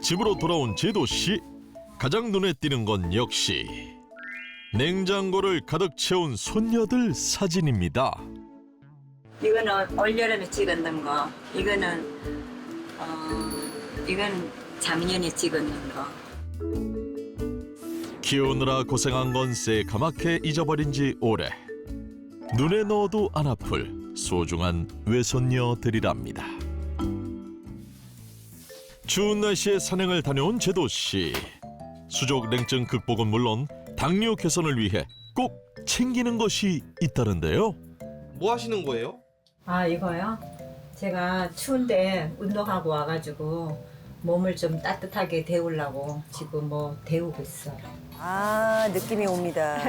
집으로 돌아온 제도 씨. 가장 눈에 띄는 건 역시 냉장고를 가득 채운 손녀들 사진입니다. 이거는 올여름에 찍었는 거. 이거는 이건 작년에 찍었는 거. 키우느라 고생한 건 새카맣게 잊어버린 지 오래. 눈에 넣어도 안 아플 소중한 외손녀들이랍니다. 추운 날씨에 산행을 다녀온 제도 씨. 수족 냉증 극복은 물론 당뇨 개선을 위해 꼭 챙기는 것이 있다는데요. 뭐 하시는 거예요? 아, 이거요? 제가 추운데 운동하고 와가지고 몸을 좀 따뜻하게 데우려고 지금 뭐 데우고 있어요. 아, 느낌이 옵니다.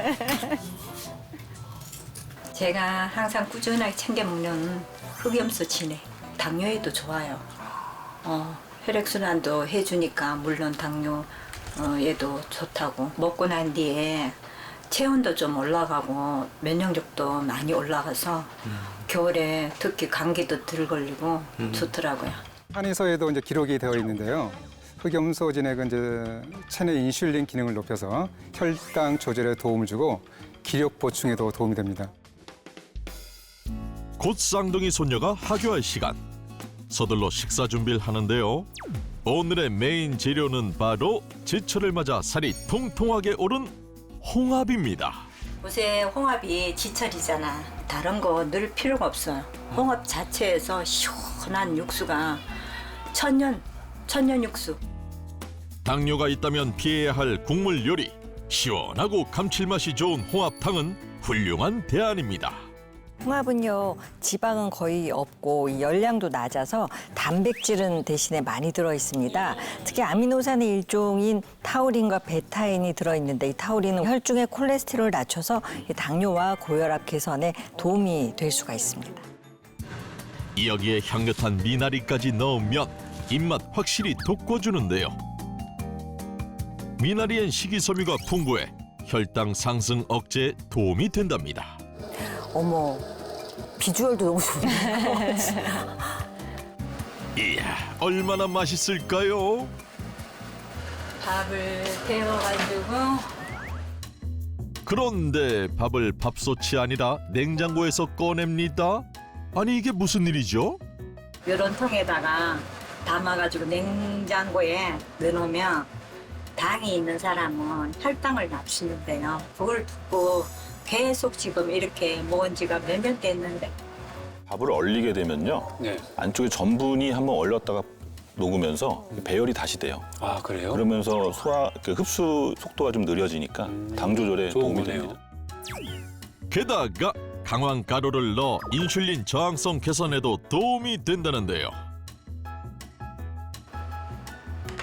제가 항상 꾸준하게 챙겨 먹는 흑염소 진액. 당뇨에도 좋아요. 혈액순환도 해주니까 물론 당뇨에도 좋다고. 먹고 난 뒤에 체온도 좀 올라가고 면역력도 많이 올라가서 겨울에 특히 감기도 덜 걸리고 좋더라고요. 한의서에도 이제 기록이 되어 있는데요. 흑염소 진액은 이제 체내 인슐린 기능을 높여서 혈당 조절에 도움을 주고 기력 보충에도 도움이 됩니다. 곧 쌍둥이 손녀가 하교할 시간. 서둘러 식사 준비를 하는데요. 오늘의 메인 재료는 바로 제철을 맞아 살이 통통하게 오른 홍합입니다. 요새 홍합이 지철이잖아. 다른 거 넣을 필요가 없어요. 홍합 자체에서 시원한 육수가 천년 육수. 당뇨가 있다면 피해야 할 국물 요리. 시원하고 감칠맛이 좋은 홍합탕은 훌륭한 대안입니다. 홍합은요, 지방은 거의 없고 이 열량도 낮아서 단백질은 대신에 많이 들어 있습니다. 특히 아미노산의 일종인 타우린과 베타인이 들어 있는데 이 타우린은 혈중의 콜레스테롤을 낮춰서 이 당뇨와 고혈압 개선에 도움이 될 수가 있습니다. 여기에 향긋한 미나리까지 넣으면 입맛 확실히 돋궈주는데요. 미나리엔 식이섬유가 풍부해 혈당 상승 억제에 도움이 된답니다. 어머, 비주얼도 너무 좋네요. 이야, 얼마나 맛있을까요? 밥을 데워가지고 그런데 밥을 밥솥이 아니라 냉장고에서 꺼냅니다. 아니 이게 무슨 일이죠? 이런 통에다가 담아가지고 냉장고에 넣어놓으면 당이 있는 사람은 혈당을 낮추는데요. 그걸 듣고 계속 지금 이렇게 먹은 지가 몇 년 됐는데. 밥을 얼리게 되면요. 네. 안쪽에 전분이 한번 얼렸다가 녹으면서 배열이 다시 돼요. 아, 그래요? 그러면서 흡수 속도가 좀 느려지니까 당 조절에 좋은 도움이 거네요. 됩니다. 게다가 강황 가루를 넣어 인슐린 저항성 개선에도 도움이 된다는데요.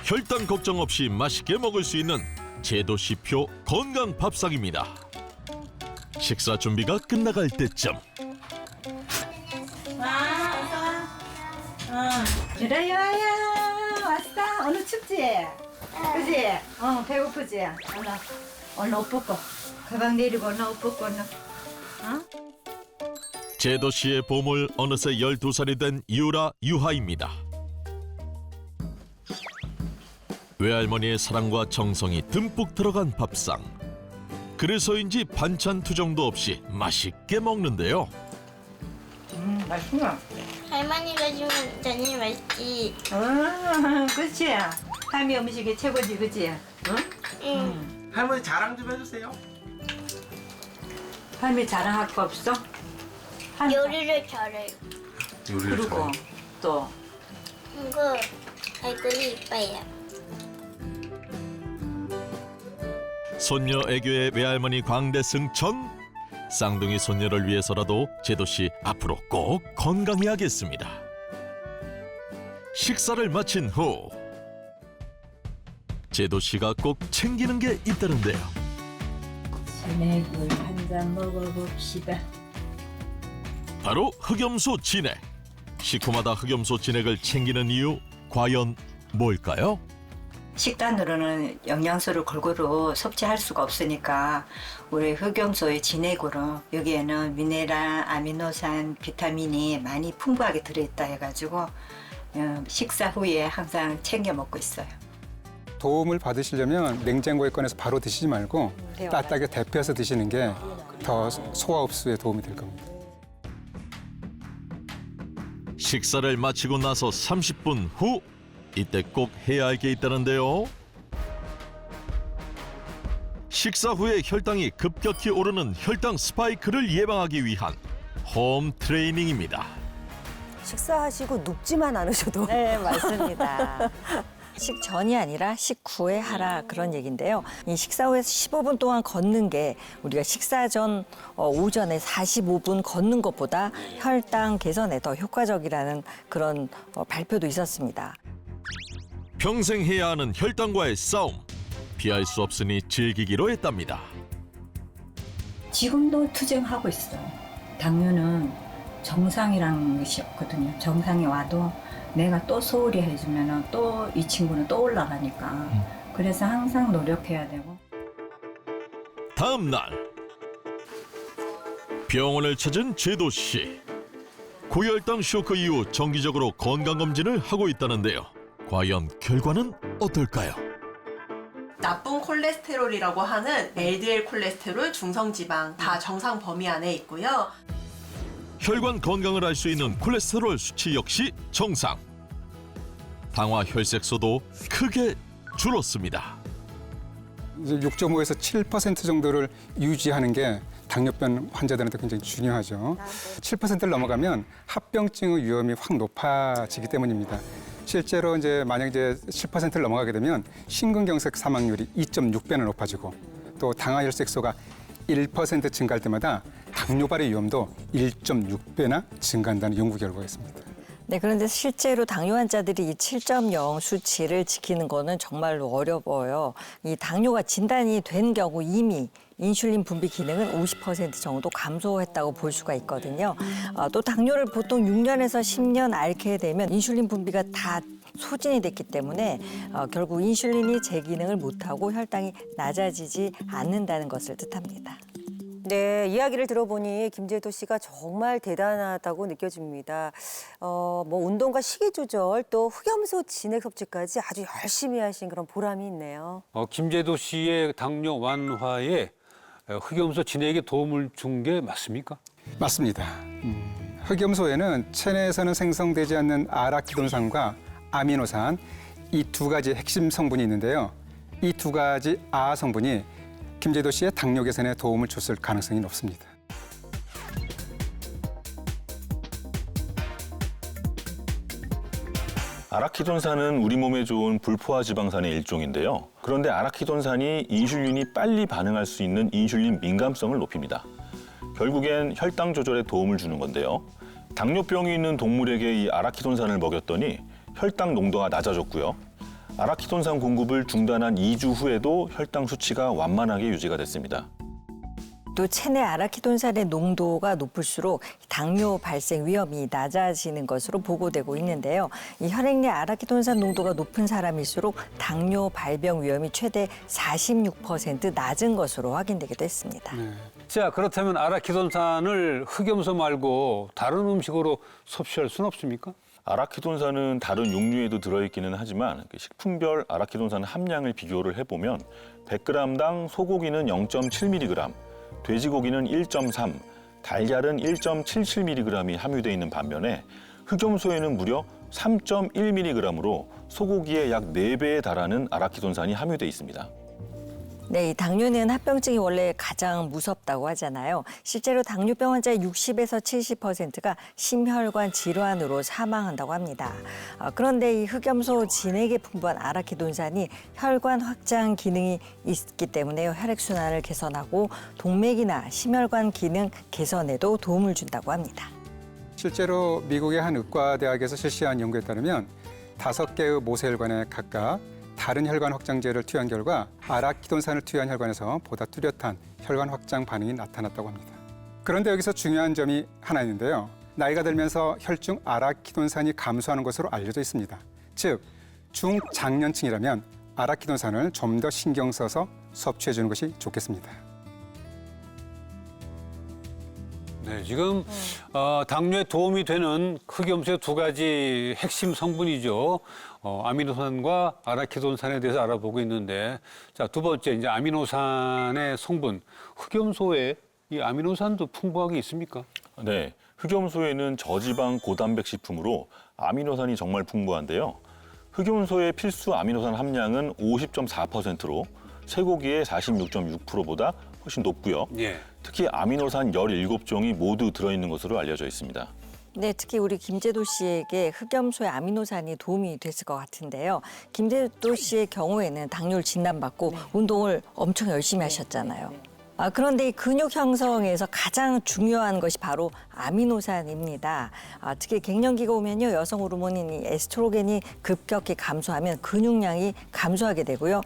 혈당 걱정 없이 맛있게 먹을 수 있는 제도씨표 건강 밥상입니다. 식사 준비가 끝나갈 때쯤 그래, 야야 왔어. 오늘 춥지? 그지? 배고프지? 오늘 옷 벗고 가방 내리고 오늘 옷 벗고 오늘. 제도씨의 보물 어느새 12살이 된 유하입니다. 외할머니의 사랑과 정성이 듬뿍 들어간 밥상. 그래서인지 반찬 투정도 없이 맛있게 먹는데요. 맛있어. 할머니가 주면 저녁 맛있지. 그렇지. 할미 음식이 최고지, 그지? 응. 할머니 자랑 좀 해주세요. 할미 자랑할 거 없어? 요리를 잘해요. 그리고 또 이거 얼굴이 이뻐요. 손녀 애교의 외할머니 광대 승천. 쌍둥이 손녀를 위해서라도 제도씨 앞으로 꼭 건강해야겠습니다. 식사를 마친 후 제도씨가 꼭 챙기는 게 있다는데요. 진액을 한 잔 먹어봅시다. 바로 흑염소 진액. 식후마다 흑염소 진액을 챙기는 이유 과연 뭘까요? 식단으로는 영양소를 골고루 섭취할 수가 없으니까 우리 흑염소의 진액으로 여기에는 미네랄, 아미노산, 비타민이 많이 풍부하게 들어있다 해가지고 식사 후에 항상 챙겨 먹고 있어요. 도움을 받으시려면 냉장고에 꺼내서 바로 드시지 말고 따뜻하게 데펴서 드시는 게 더 소화 흡수에 도움이 될 겁니다. 식사를 마치고 나서 30분 후 이때 꼭 해야 할 게 있다는데요. 식사 후에 혈당이 급격히 오르는 혈당 스파이크를 예방하기 위한 홈 트레이닝입니다. 식사하시고 눕지만 않으셔도 네, 맞습니다. 식전이 아니라 식후에 하라 그런 얘기인데요. 이 식사 후에 15분 동안 걷는 게 우리가 식사 전 오전에 45분 걷는 것보다 혈당 개선에 더 효과적이라는 그런 발표도 있었습니다. 평생 해야 하는 혈당과의 싸움. 피할 수 없으니 즐기기로 했답니다. 지금도 투쟁하고 있어요. 당뇨는 정상이란 것이 없거든요. 정상이 와도 내가 또 소홀히 해주면 또 이 친구는 또 올라가니까. 그래서 항상 노력해야 되고. 다음 날 병원을 찾은 제도 씨. 고혈당 쇼크 이후 정기적으로 건강검진을 하고 있다는데요. 과연 결과는 어떨까요? 나쁜 콜레스테롤이라고 하는 LDL 콜레스테롤, 중성지방 다 정상 범위 안에 있고요. 혈관 건강을 알 수 있는 콜레스테롤 수치 역시 정상. 당화 혈색소도 크게 줄었습니다. 이제 6.5에서 7% 정도를 유지하는 게 당뇨병 환자들한테 굉장히 중요하죠. 7%를 넘어가면 합병증의 위험이 확 높아지기 때문입니다. 실제로 이제 만약 이제 7%를 넘어가게 되면 심근경색 사망률이 2.6배나 높아지고 또 당화혈색소가 1% 증가할 때마다 당뇨발의 위험도 1.6배나 증가한다는 연구 결과가 있습니다. 네, 그런데 실제로 당뇨 환자들이 이 7.0 수치를 지키는 거는 정말로 어려워요. 이 당뇨가 진단이 된 경우 이미 인슐린 분비 기능은 50% 정도 감소했다고 볼 수가 있거든요. 또 당뇨를 보통 6년에서 10년 앓게 되면 인슐린 분비가 다 소진이 됐기 때문에 결국 인슐린이 제 기능을 못하고 혈당이 낮아지지 않는다는 것을 뜻합니다. 네, 이야기를 들어보니 김제도 씨가 정말 대단하다고 느껴집니다. 뭐 운동과 식이 조절 또 흑염소 진액 섭취까지 아주 열심히 하신 그런 보람이 있네요. 김제도 씨의 당뇨 완화에 흑염소 진액에 도움을 준 게 맞습니까? 맞습니다. 흑염소에는 체내에서는 생성되지 않는 아라키돈산과 아미노산 이 두 가지 핵심 성분이 있는데요. 이 두 가지 아 성분이 김제도 씨의 당뇨 개선에 도움을 줬을 가능성이 높습니다. 아라키돈산은 우리 몸에 좋은 불포화 지방산의 일종인데요. 그런데 아라키돈산이 인슐린이 빨리 반응할 수 있는 인슐린 민감성을 높입니다. 결국엔 혈당 조절에 도움을 주는 건데요. 당뇨병이 있는 동물에게 이 아라키돈산을 먹였더니 혈당 농도가 낮아졌고요. 아라키돈산 공급을 중단한 2주 후에도 혈당 수치가 완만하게 유지가 됐습니다. 또 체내 아라키돈산의 농도가 높을수록 당뇨 발생 위험이 낮아지는 것으로 보고되고 있는데요. 이 혈액 내 아라키돈산 농도가 높은 사람일수록 당뇨 발병 위험이 최대 46% 낮은 것으로 확인되기도 했습니다. 자, 그렇다면 아라키돈산을 흑염소 말고 다른 음식으로 섭취할 수는 없습니까? 아라키돈산은 다른 육류에도 들어있기는 하지만 식품별 아라키돈산 함량을 비교를 해보면 100g당 소고기는 0.7mg, 돼지고기는 1.3, 달걀은 1.77mg이 함유되어 있는 반면에 흑염소에는 무려 3.1mg으로 소고기의 약 4배에 달하는 아라키돈산이 함유되어 있습니다. 네, 이 당뇨는 합병증이 원래 가장 무섭다고 하잖아요. 실제로 당뇨병 환자의 60에서 70%가 심혈관 질환으로 사망한다고 합니다. 그런데 이 흑염소 진액에 풍부한 아라키돈산이 혈관 확장 기능이 있기 때문에 혈액순환을 개선하고 동맥이나 심혈관 기능 개선에도 도움을 준다고 합니다. 실제로 미국의 한 의과대학에서 실시한 연구에 따르면 5개의 모세혈관에 각각 다른 혈관 확장제를 투여한 결과 아라키돈산을 투여한 혈관에서 보다 뚜렷한 혈관 확장 반응이 나타났다고 합니다. 그런데 여기서 중요한 점이 하나 있는데요. 나이가 들면서 혈중 아라키돈산이 감소하는 것으로 알려져 있습니다. 즉, 중장년층이라면 아라키돈산을 좀 더 신경 써서 섭취해 주는 것이 좋겠습니다. 네, 지금 당뇨에 도움이 되는 흑염소의 두 가지 핵심 성분이죠. 아미노산과 아라키돈산에 대해서 알아보고 있는데, 자, 두 번째 이제 아미노산의 성분, 흑염소에 이 아미노산도 풍부하게 있습니까? 네, 흑염소에는 저지방 고단백 식품으로 아미노산이 정말 풍부한데요. 흑염소의 필수 아미노산 함량은 50.4%로 쇠고기의 46.6%보다 훨씬 높고요. 예. 특히 아미노산 17종이 모두 들어있는 것으로 알려져 있습니다. 네, 특히 우리 김제도 씨에게 흑염소의 아미노산이 도움이 됐을 것 같은데요. 김제도 씨의 경우에는 당뇨를 진단받고 운동을 엄청 열심히 하셨잖아요. 그런데 이 근육 형성에서 가장 중요한 것이 바로 아미노산입니다. 특히 갱년기가 오면요, 여성 호르몬인 이 에스트로겐이 급격히 감소하면 근육량이 감소하게 되고요.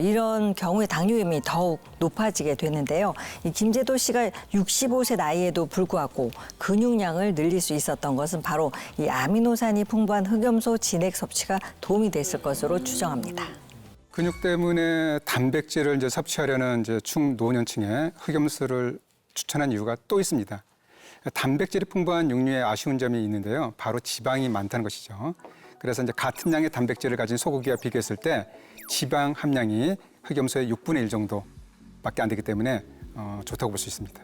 이런 경우에 당뇨염이 더욱 높아지게 되는데요. 이 김제도 씨가 65세 나이에도 불구하고 근육량을 늘릴 수 있었던 것은 바로 이 아미노산이 풍부한 흑염소 진액 섭취가 도움이 됐을 것으로 추정합니다. 근육 때문에 단백질을 이제 섭취하려는 이제 중노년층에 흑염소를 추천한 이유가 또 있습니다. 단백질이 풍부한 육류에 아쉬운 점이 있는데요. 바로 지방이 많다는 것이죠. 그래서 이제 같은 양의 단백질을 가진 소고기와 비교했을 때 지방 함량이 흑염소의 6분의 1 정도밖에 안 되기 때문에 좋다고 볼 수 있습니다.